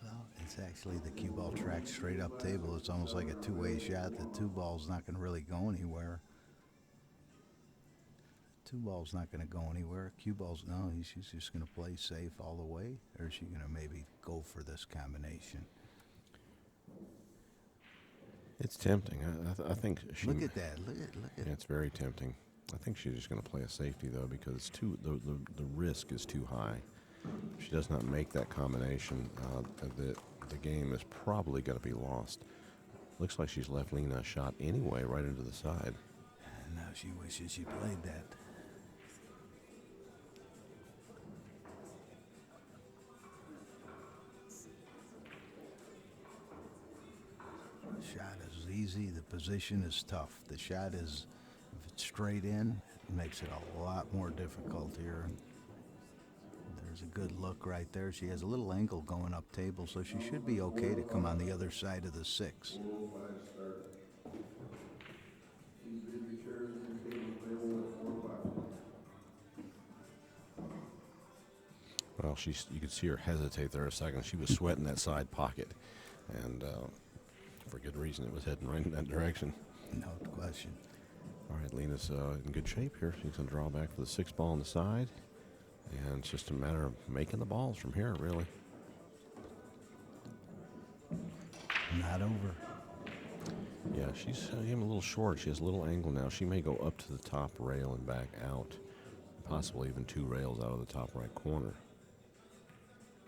Well, it's actually the cue ball track straight up table. It's almost like a two-way shot. The 2 ball's not going to really go anywhere. 2 ball's not going to go anywhere. Cue ball's, no, she's just going to play safe all the way, or is she going to maybe go for this combination? It's tempting. I think she. Look at that. Look at Yeah, it's very tempting. I think she's just going to play a safety though, because it's the risk is too high. If she does not make that combination, the game is probably going to be lost. Looks like she's left Lena a shot anyway, right into the side. Now she wishes she played that. The shot is easy. The position is tough. The shot is, if it's straight in, it makes it a lot more difficult here. There's a good look right there. She has a little angle going up table, so she should be okay to come on the other side of the 6. Well, you could see her hesitate there a second. She was sweating that side pocket, and for good reason. It was heading right in that direction. No question. All right, Lena's in good shape here. She's going to draw back for the 6 ball on the side, and it's just a matter of making the balls from here, really. Not over. Yeah, she's getting a little short. She has a little angle now. She may go up to the top rail and back out, possibly even 2 rails out of the top right corner.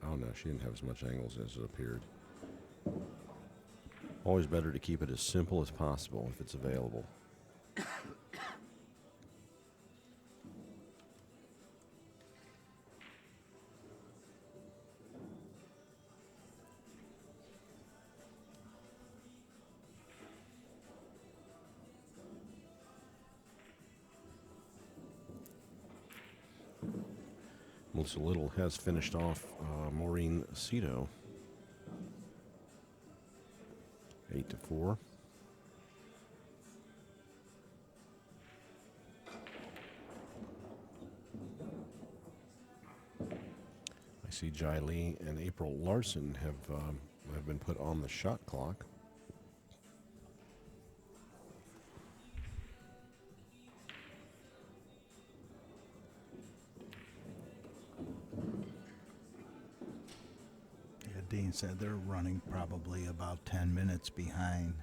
Oh, no, she didn't have as much angles as it appeared. Always better to keep it as simple as possible if it's available. Melissa Little has finished off Maureen Cito 8-4. I see Jai Lee and April Larson have been put on the shot clock. Dean said they're running probably about 10 minutes behind.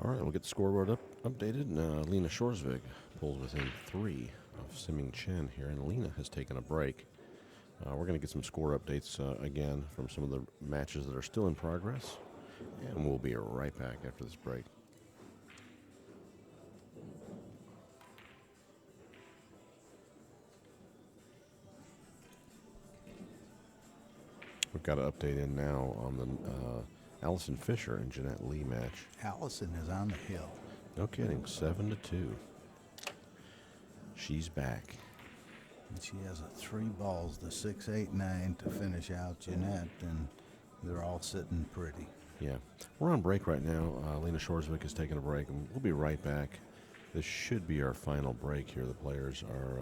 All right, we'll get the scoreboard updated. Lena Hjorsvik pulls within 3 of Siming Chen here, and Lena has taken a break. We're going to get some score updates again from some of the matches that are still in progress, and we'll be right back after this break. We've got an update in now on the Allison Fisher and Jeanette Lee match. Allison is on the hill. No kidding, 7-2. She's back. And she has 3 balls, the 6, 8, 9 to finish out Jeanette, and they're all sitting pretty. Yeah. We're on break right now. Lena Hjorsvik is taking a break, and we'll be right back. This should be our final break here. The players are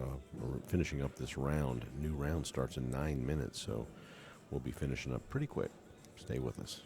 finishing up this round. New round starts in 9 minutes, so we'll be finishing up pretty quick. Stay with us.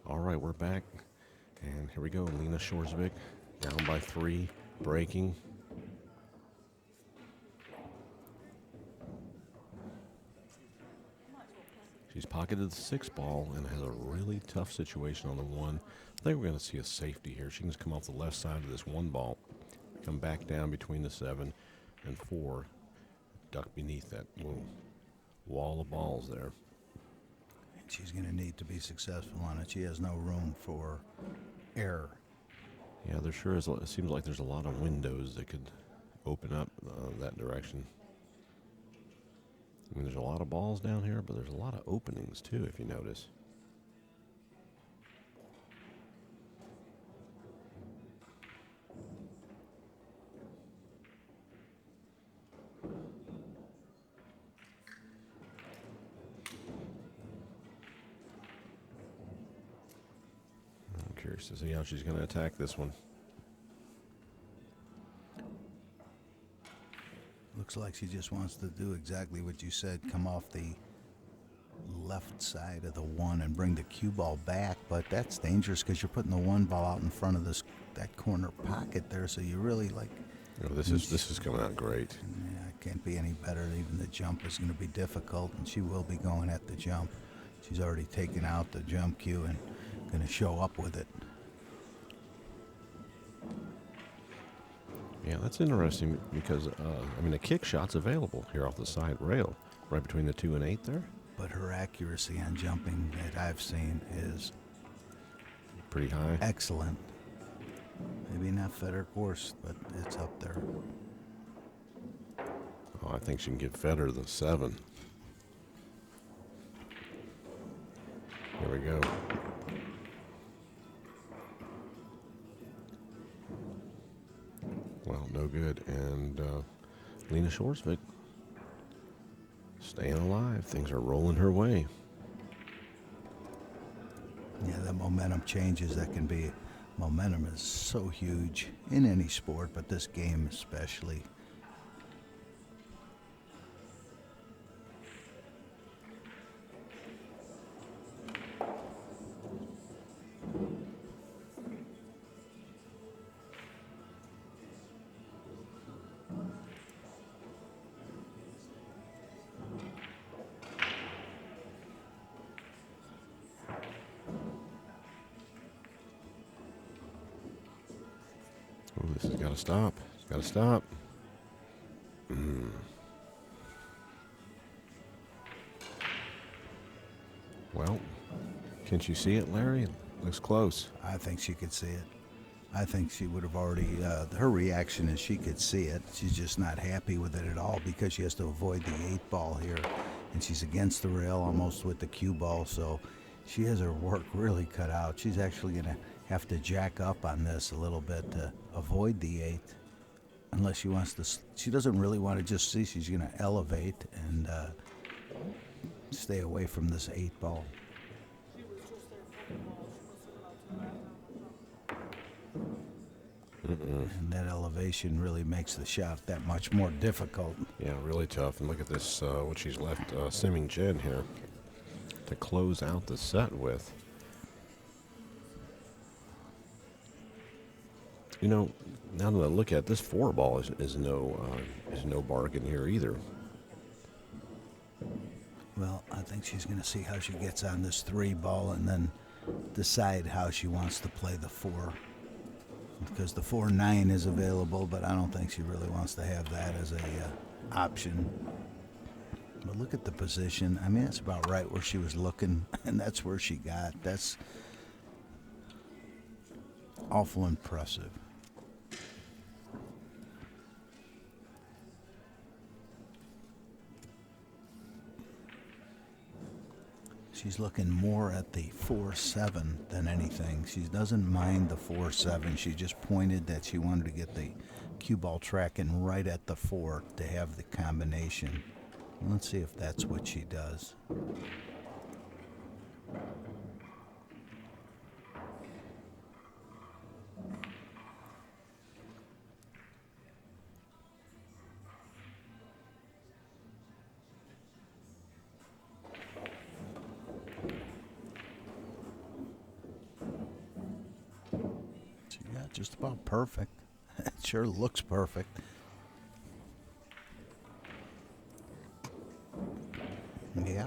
All right, we're back. And here we go. Lena Hjorsvik down by 3, breaking. She's pocketed the 6 ball and has a really tough situation on the 1. I think we're going to see a safety here. She can come off the left side of this 1 ball, come back down between the 7 and 4, duck beneath that little wall of balls there. She's going to need to be successful on it. She has no room for error. Yeah, there sure is. It seems like there's a lot of windows that could open up that direction. I mean, there's a lot of balls down here, but there's a lot of openings too, if you notice. I'm curious to see how she's going to attack this one. Looks like she just wants to do exactly what you said, come off the left side of the one and bring the cue ball back, but that's dangerous because you're putting the one ball out in front of that corner pocket there, so you really like... Oh, this is coming out great. Yeah, it can't be any better. Even the jump is going to be difficult, and she will be going at the jump. She's already taken out the jump cue and going to show up with it. Yeah, that's interesting because, I mean, a kick shot's available here off the side rail, right between the 2 and 8 there. But her accuracy on jumping that I've seen is pretty high. Excellent. Maybe not Federer course, but it's up there. Oh, I think she can give Federer the 7. Here we go. Well, no good. And Lena Hjorsvik staying alive. Things are rolling her way. Yeah, the momentum changes. That can be... Momentum is so huge in any sport, but this game especially. Oh, this has got to stop. It's got to stop. Well, can't you see it, Larry? Looks close. I think she could see it. I think she would have already, her reaction is she could see it. She's just not happy with it at all because she has to avoid the 8 ball here. And she's against the rail almost with the cue ball, so she has her work really cut out. She's actually going to have to jack up on this a little bit to avoid the 8. Unless she wants to, she doesn't really want to just see, she's going to elevate and stay away from this 8 ball. And that elevation really makes the shot that much more difficult. Yeah, really tough. And look at this, what she's left Simming Chen here to close out the set with. You know, now that I look at it, this 4 ball is no bargain here either. Well, I think she's going to see how she gets on this 3 ball and then decide how she wants to play the 4. Because the 4-9 is available, but I don't think she really wants to have that as a option. But look at the position. I mean, that's about right where she was looking, and that's where she got. That's awful impressive. She's looking more at the 4-7 than anything. She doesn't mind the 4-7. She just pointed that she wanted to get the cue ball tracking right at the 4 to have the combination. Let's see if that's what she does. Just about perfect. It sure looks perfect. Yeah.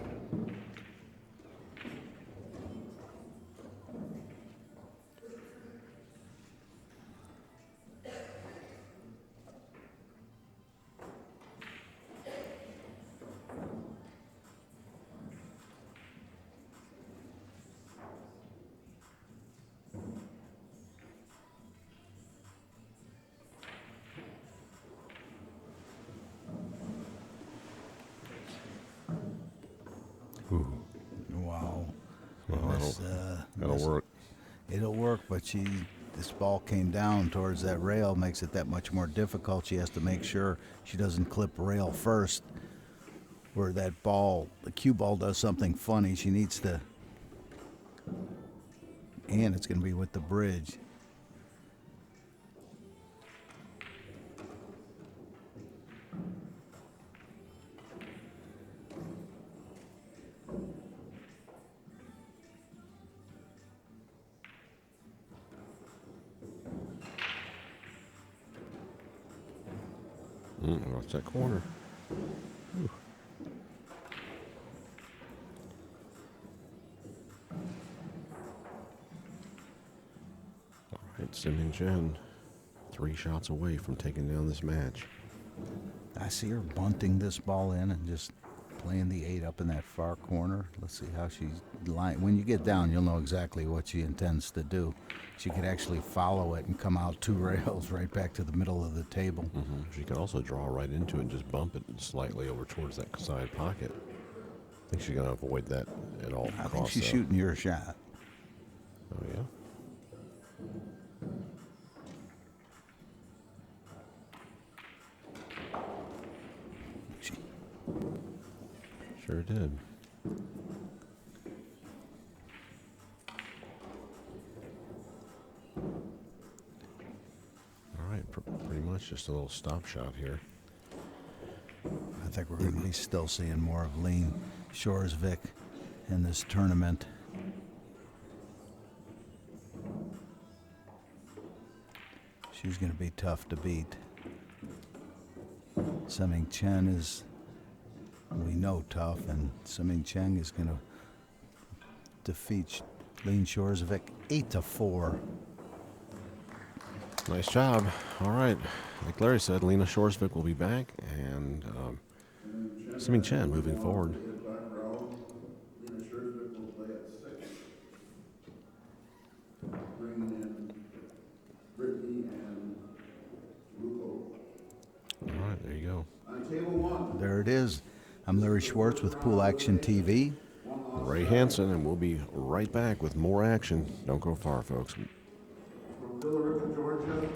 That'll work. It'll work, but this ball came down towards that rail, makes it that much more difficult. She has to make sure she doesn't clip rail first, where that ball, the cue ball, does something funny. She needs to, and it's going to be with the bridge. Watch that corner. Ooh. All right, Simming Chen, 3 shots away from taking down this match. I see her bunting this ball in and just playing the 8 up in that far corner. Let's see how she's lying. When you get down, you'll know exactly what she intends to do. She could actually follow it and come out 2 rails right back to the middle of the table. She could also draw right into it and just bump it slightly over towards that side pocket. I think she's going to avoid that at all costs. I think she's shooting your shot. Oh, yeah? Sure did. All right, pretty much just a little stop shot here. I think we're going to be still seeing more of Lean Hjorsvik in this tournament. She's going to be tough to beat. Simming Chen is, we know, tough, and Simming Chen is going to defeat Lean Hjorsvik 8-4. Nice job. All right. Like Larry said, Lena Hjorsvik will be back, and Simming Chen moving forward. 8 o'clock round. Lena Hjorsvik will play at 6. Bringing in Brittany and Ruko. All right, there you go. On table 1. There it is. I'm Larry Schwartz with Pool Action TV. Ray Hansen, and we'll be right back with more action. Don't go far, folks. From Billiard, Georgia.